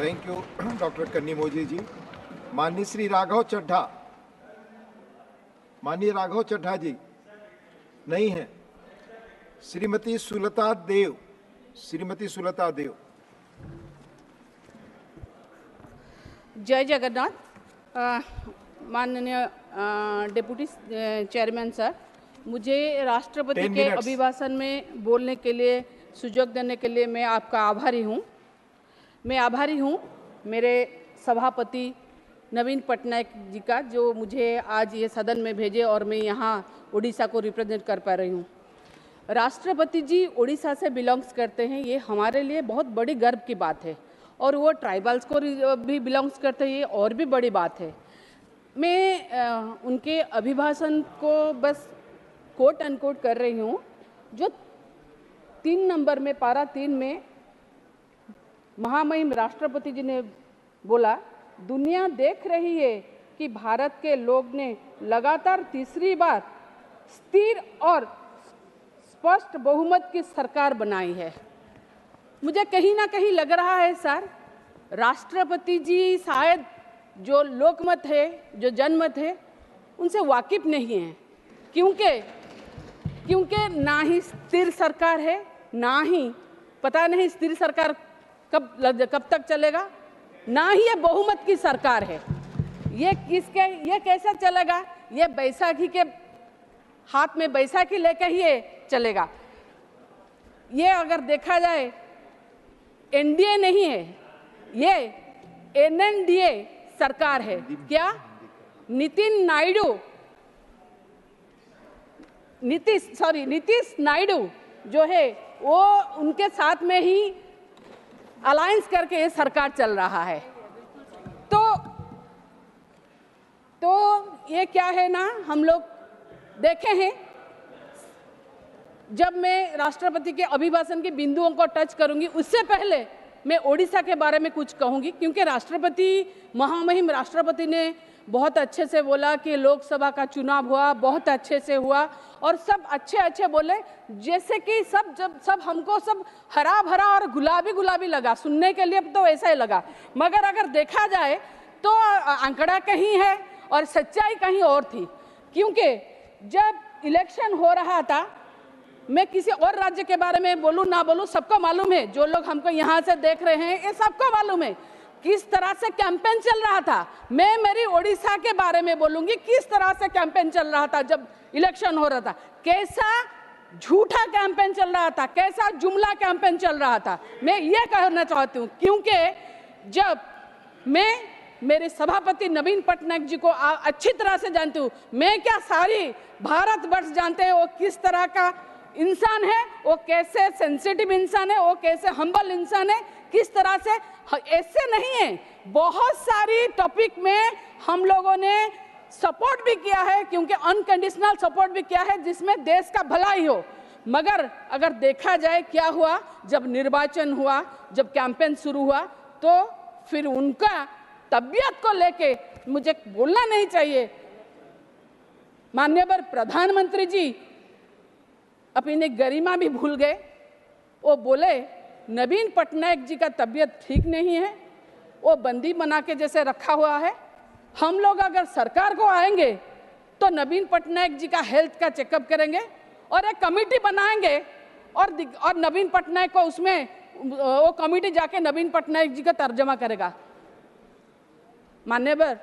Thank you doctor कन्नीमोजी जी। माननीय श्री राघव चड्ढा, माननीय राघव चड्ढा जी नहीं है। श्रीमती सुलता देव, श्रीमती सुलता देव। जय जगन्नाथ। माननीय डिप्टी चेयरमैन सर, मुझे राष्ट्रपति के अभिभाषण में बोलने के लिए सुयोग देने के लिए मैं आपका आभारी हूँ। मैं आभारी हूँ मेरे सभापति नवीन पटनायक जी का, जो मुझे आज ये सदन में भेजे और मैं यहाँ उड़ीसा को रिप्रेजेंट कर पा रही हूँ। राष्ट्रपति जी उड़ीसा से बिलोंग्स करते हैं, ये हमारे लिए बहुत बड़ी गर्व की बात है, और वो ट्राइबल्स को भी बिलोंग्स करते हैं, ये और भी बड़ी बात है। मैं उनके अभिभाषण को बस कोट अनकोट कर रही हूँ, जो 3 नंबर में पारा 3 में महामहिम राष्ट्रपति जी ने बोला, दुनिया देख रही है कि भारत के लोग ने लगातार तीसरी बार स्थिर और स्पष्ट बहुमत की सरकार बनाई है। मुझे कहीं ना कहीं लग रहा है सर, राष्ट्रपति जी शायद जो लोकमत है, जो जनमत है, उनसे वाकिफ नहीं है, क्योंकि ना ही स्थिर सरकार है, ना ही पता नहीं स्थिर सरकार कब तक चलेगा, ना ही ये बहुमत की सरकार है। ये कैसा चलेगा? ये बैसाखी के हाथ में बैसाखी लेकर ही ये चलेगा। ये अगर देखा जाए एनडीए नहीं है, ये एनएनडीए सरकार है। क्या नीतीश नायडू जो है वो उनके साथ में ही अलायंस करके ये सरकार चल रहा है। तो ये क्या है ना, हम लोग देखे हैं। जब मैं राष्ट्रपति के अभिभाषण के बिंदुओं को टच करूंगी, उससे पहले मैं ओडिशा के बारे में कुछ कहूंगी, क्योंकि महामहिम राष्ट्रपति ने बहुत अच्छे से बोला कि लोकसभा का चुनाव हुआ, बहुत अच्छे से हुआ, और सब अच्छे बोले, जैसे कि सब हमको सब हरा भरा और गुलाबी लगा। सुनने के लिए तो ऐसा ही लगा, मगर अगर देखा जाए तो आंकड़ा कहीं है और सच्चाई कहीं और थी। क्योंकि जब इलेक्शन हो रहा था, मैं किसी और राज्य के बारे में बोलूं ना बोलूं, सबको मालूम है, जो लोग हमको यहाँ से देख रहे हैं ये सबको मालूम है किस तरह से कैंपेन चल रहा था। मैं मेरी ओडिशा के बारे में बोलूंगी, किस तरह से कैंपेन चल रहा था जब इलेक्शन हो रहा था, कैसा झूठा कैंपेन चल रहा था, कैसा जुमला कैंपेन चल रहा था। मैं ये कहना चाहती हूँ, क्योंकि जब मैं मेरे सभापति नवीन पटनायक जी को अच्छी तरह से जानती हूँ, मैं क्या सारी भारतवर्ष जानते हैं वो किस तरह का इंसान है, वो कैसे सेंसिटिव इंसान है, वो कैसे हम्बल इंसान है, किस तरह से। ऐसे नहीं है, बहुत सारी टॉपिक में हम लोगों ने सपोर्ट भी किया है, क्योंकि अनकंडीशनल सपोर्ट भी किया है जिसमें देश का भलाई हो। मगर अगर देखा जाए क्या हुआ, जब निर्वाचन हुआ, जब कैंपेन शुरू हुआ, तो फिर उनका तबीयत को लेके मुझे बोलना नहीं चाहिए। माननीय प्रधानमंत्री जी अपनी गरिमा भी भूल गए। वो बोले नवीन पटनायक जी का तबीयत ठीक नहीं है, वो बंदी बना के जैसे रखा हुआ है। हम लोग अगर सरकार को आएंगे तो नवीन पटनायक जी का हेल्थ का चेकअप करेंगे और एक कमेटी बनाएंगे, और नवीन पटनायक को उसमें वो कमेटी जाके नवीन पटनायक जी का तर्जमा करेगा। मान्यवर,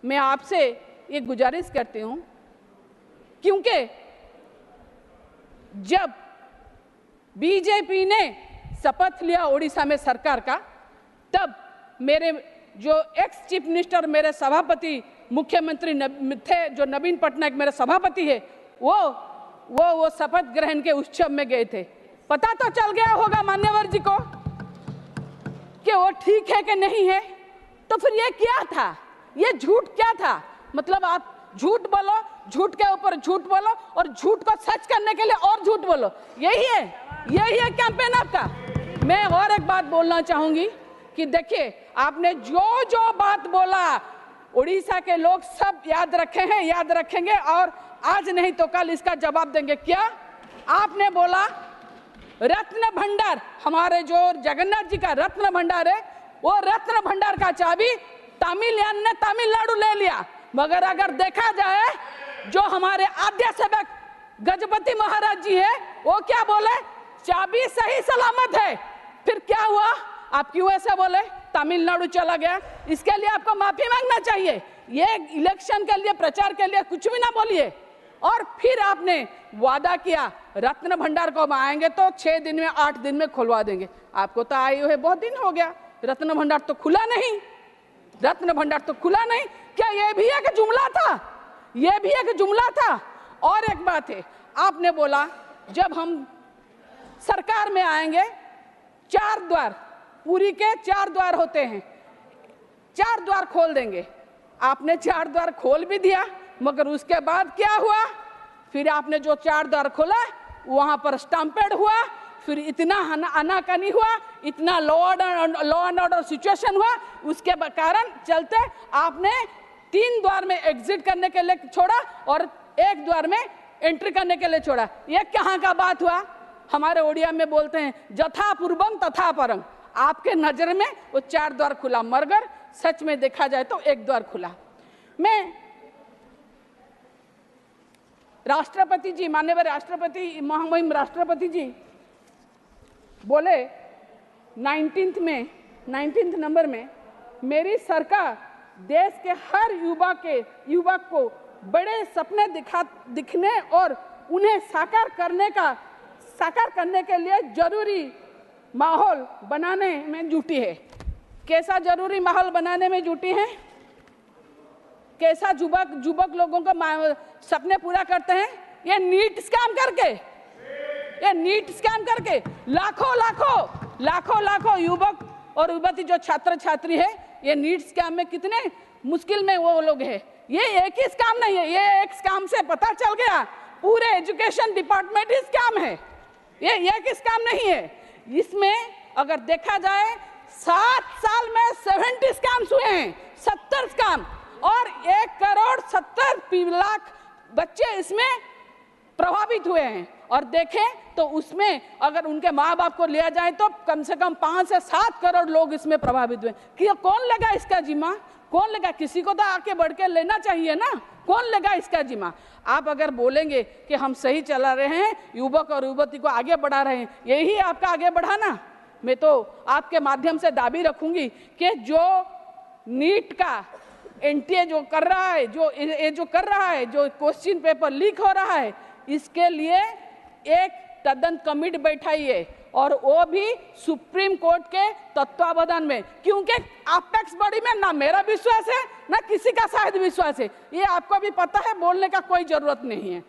मैं आपसे ये गुजारिश करती हूँ, क्योंकि जब बीजेपी ने शपथ लिया ओडिशा में सरकार का, तब मेरे जो एक्स चीफ मिनिस्टर, मेरे सभापति मुख्यमंत्री थे, जो नवीन पटनायक मेरे सभापति है, वो शपथ ग्रहण के उत्सव में गए थे। पता तो चल गया होगा मान्यवर जी को कि वो ठीक है कि नहीं है। तो फिर ये क्या था, ये झूठ क्या था? मतलब आप झूठ बोलो, झूठ के ऊपर झूठ बोलो, और झूठ को सच करने के लिए और झूठ बोलो, यही है कैंपेन आपका। मैं और एक बात बोलना चाहूंगी कि देखिए, आपने जो बात बोला उड़ीसा के लोग सब याद रखे हैं, याद रखेंगे, और आज नहीं तो कल इसका जवाब देंगे। क्या आपने बोला? रत्न भंडार, हमारे जो जगन्नाथ जी का रत्न भंडार है, वो रत्न भंडार का चाबी तमिलनाडु ने तमिलनाडु ले लिया। मगर अगर देखा जाए जो हमारे आद्य सेवक गजपति महाराज जी है वो क्या बोले, चाबी सही सलामत है। फिर क्या हुआ, आप क्यों ऐसे बोले, तमिलनाडु चला गया, इसके लिए आपको माफी मांगना चाहिए। ये इलेक्शन के लिए, प्रचार के लिए कुछ भी ना बोलिए। और फिर आपने वादा किया रत्न भंडार को आएंगे तो 6 दिन में 8 दिन में खुलवा देंगे। आपको तो आए हुए बहुत दिन हो गया, रत्न भंडार तो खुला नहीं, रत्न भंडार तो खुला नहीं। क्या ये भी एक जुमला था? ये भी एक जुमला था। और एक बात है, आपने बोला जब हम सरकार में आएंगे 4 द्वार, पूरी के 4 द्वार होते हैं, 4 द्वार खोल देंगे। आपने 4 द्वार खोल भी दिया, मगर उसके बाद क्या हुआ, फिर आपने जो 4 द्वार खोला वहां पर स्टम्पेड हुआ, फिर इतना आनाकानी हुआ, इतना लॉ एंड ऑर्डर सिचुएशन हुआ, उसके कारण चलते आपने 3 द्वार में एग्जिट करने के लिए छोड़ा और 1 द्वार में एंट्री करने के लिए छोड़ा। ये कहाँ का बात हुआ? हमारे ओडिया में बोलते हैं जथा पूर्वम तथा परम। आपके नजर में वो 4 द्वार खुला, मगर सच में देखा जाए तो 1 द्वार खुला। मैं राष्ट्रपति जी, माननीय राष्ट्रपति, महामहिम राष्ट्रपति जी बोले 19th नंबर में, मेरी सरकार देश के हर युवा को बड़े सपने दिखने और उन्हें साकार करने के लिए जरूरी माहौल बनाने में जुटी है। कैसा जरूरी माहौल बनाने में जुटी है? कैसा युवक लोगों का सपने पूरा करते हैं? ये नीट स्कैम करके लाखों युवक और युवती जो छात्र छात्री है, ये नीट स्कैम में कितने मुश्किल में वो लोग हैं। ये एक ही स्कैम नहीं है, ये एक स्कैम से पता चल गया पूरे एजुकेशन डिपार्टमेंट ही स्कैम है। ये एक स्कैम नहीं है। इसमें अगर देखा जाए 7 साल में 70 स्कैम्स हुए हैं, 70 स्कैम, और 1,70,00,000 बच्चे इसमें प्रभावित हुए हैं। और देखें तो उसमें अगर उनके माँ बाप को लिया जाए तो कम से कम 5 से 7 करोड़ लोग इसमें प्रभावित हुए। कि कौन लेगा इसका जिम्मा? कौन लेगा? किसी को तो आके बढ़ के लेना चाहिए ना, कौन लेगा इसका जिम्मा? आप अगर बोलेंगे कि हम सही चला रहे हैं, युवक और युवती को आगे बढ़ा रहे हैं, यही आपका आगे बढ़ाना। मैं तो आपके माध्यम से दाबी रखूंगी कि जो नीट का एनटीए जो कर रहा है, जो क्वेश्चन पेपर लीक हो रहा है, इसके लिए एक तदन कमेटी बैठाइए और वो भी सुप्रीम कोर्ट के तत्वावधान में, क्योंकि अपेक्स बॉडी में ना मेरा विश्वास है ना किसी का शायद विश्वास है, ये आपको भी पता है, बोलने का कोई जरूरत नहीं है।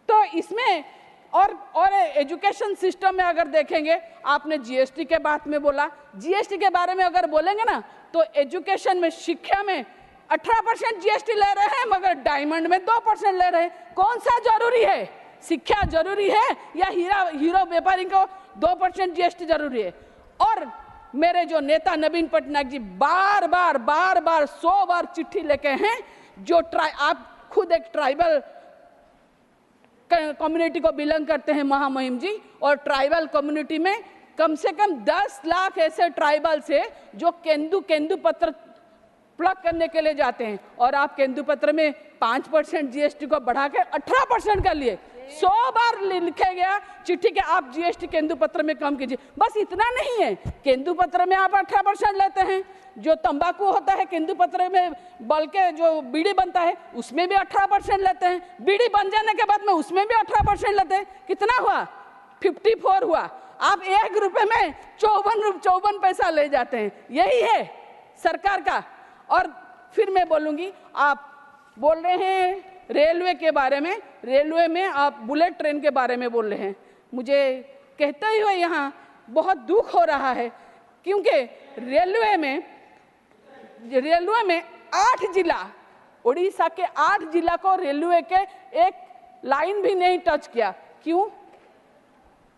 तो इसमें और एजुकेशन सिस्टम में अगर देखेंगे, आपने जीएसटी के बात में बोला, जीएसटी के बारे में अगर बोलेंगे ना तो एजुकेशन में, शिक्षा में 18% जीएसटी ले रहे हैं, मगर डायमंड में 2% ले रहे हैं। कौन सा जरूरी है? शिक्षा जरूरी है या हीरो व्यापारी को 2% जीएसटी जरूरी है? और मेरे जो नेता नवीन पटनायक जी बार बार 100 बार चिट्ठी लेके हैं, जो आप खुद एक ट्राइबल कम्युनिटी को बिलोंग करते हैं महामहिम जी, और ट्राइबल कम्युनिटी में कम से कम 10 लाख ऐसे ट्राइबल्स है जो केंदू पत्र प्लग करने के लिए जाते हैं, और आप केंदू पत्र में 5% जीएसटी को बढ़ाकर 18% कर लिए। 100 बार लिखे गया चिट्ठी के आप जीएसटी केंदू पत्र में कम कीजिए। बस इतना नहीं है, केंदू पत्र में आप 18% लेते हैं, जो तंबाकू होता है केंदू पत्र में बल्कि जो बीड़ी बनता है उसमें भी 18% लेते हैं, बीड़ी बन जाने के बाद में उसमें भी 18% लेते हैं। कितना हुआ? 54 हुआ। आप 1 रुपए में 54 पैसा ले जाते हैं। यही है सरकार का। और फिर मैं बोलूंगी, आप बोल रहे हैं रेलवे के बारे में, रेलवे में आप बुलेट ट्रेन के बारे में बोल रहे हैं। मुझे कहते हुए यहाँ बहुत दुख हो रहा है, क्योंकि रेलवे में 8 जिला, उड़ीसा के 8 जिला को रेलवे के एक लाइन भी नहीं टच किया। क्यों?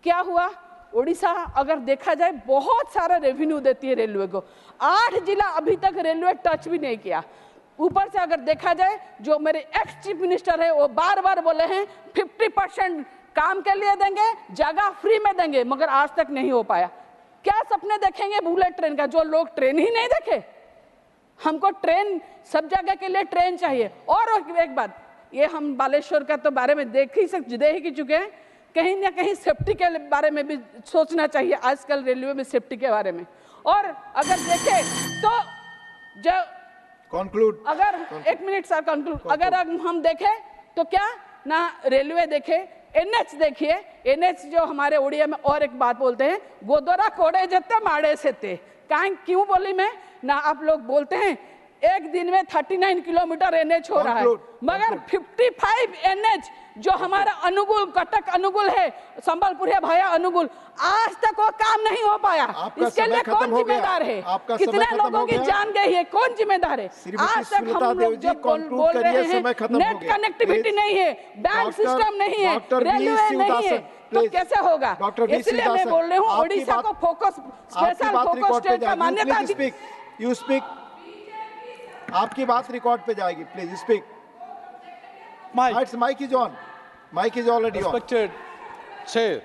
क्या हुआ? उड़ीसा अगर देखा जाए बहुत सारा रेवेन्यू देती है रेलवे को, 8 जिला अभी तक रेलवे टच भी नहीं किया। ऊपर से अगर देखा जाए, जो मेरे एक्स चीफ मिनिस्टर है वो बार बार बोले हैं 50% काम के लिए देंगे, जगह फ्री में देंगे, मगर आज तक नहीं हो पाया। क्या सपने देखेंगे बुलेट ट्रेन का, जो लोग ट्रेन ही नहीं देखे। हमको ट्रेन, सब जगह के लिए ट्रेन चाहिए। और एक बात, ये हम बालेश्वर का तो बारे में देख ही चुके हैं, कहीं ना कहीं सेफ्टी के बारे में भी सोचना चाहिए आजकल रेलवे में, सेफ्टी के बारे में। और अगर देखें तो जो कंक्लूड, अगर एक मिनट सर कंक्लूड, अगर हम देखें तो क्या ना रेलवे देखे, एनएच देखिए, एनएच जो हमारे उड़िया में और एक बात बोलते हैं, गोदोरा कोड़े जत्ते माड़े से थे। क्यों बोली मैं ना, आप लोग बोलते हैं एक दिन में 39 किलोमीटर एनएच हो रहा है, मगर 55 एनएच जो हमारा अनुगुल, कटक अनुगुल है, संबलपुर है भैया अनुगुल, आज तक वो काम नहीं हो पाया। इसके लिए कौन जिम्मेदार है? कितने लोगों की जान गई है, कौन जिम्मेदार है? आज तक हम लोग जब बोल रहे हैं नेट कनेक्टिविटी नहीं है, बैंक सिस्टम नहीं है, रेलवे नहीं है, तो कैसे होगा? इसलिए मैं बोल रही हूँ ओडिशा को फोकस, स्पेशल फोकस स्टेट का मान्यता। यू स्पीक, आपकी बात रिकॉर्ड पे जाएगी, please speak. Mike. Mic is on. Mic is already on. Respected Chair,